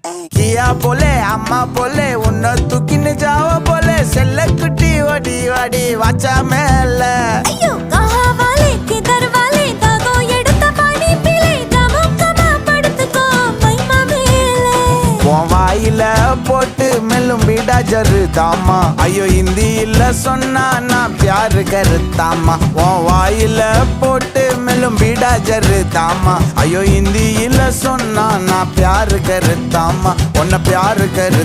किया बोले अम्मा बोले उन्ना तूकिन जाओ बोले सेल्ले कुटी वडी वडी वाचा मेले ஐயோ கஹா வாலே கிதர் வாலே தாகோ எடுத்த பாடி பிளே தமுக்கமா படுத்துக்கோ மைமா மேலே உன் வாயில போட்டு மெல்லும் பீடா ஜருதாமா ஐயோ ஹிந்தியில சொன்னா நான் பியாரு கருத்தாமா உன் வாயில போட்டு மெல்லும் பீடா ஜருதாமா ஐயோ ஹிந்தியில சொன்னா நான் பியாரு கருத்தாமா உன்னை பியாரு கரு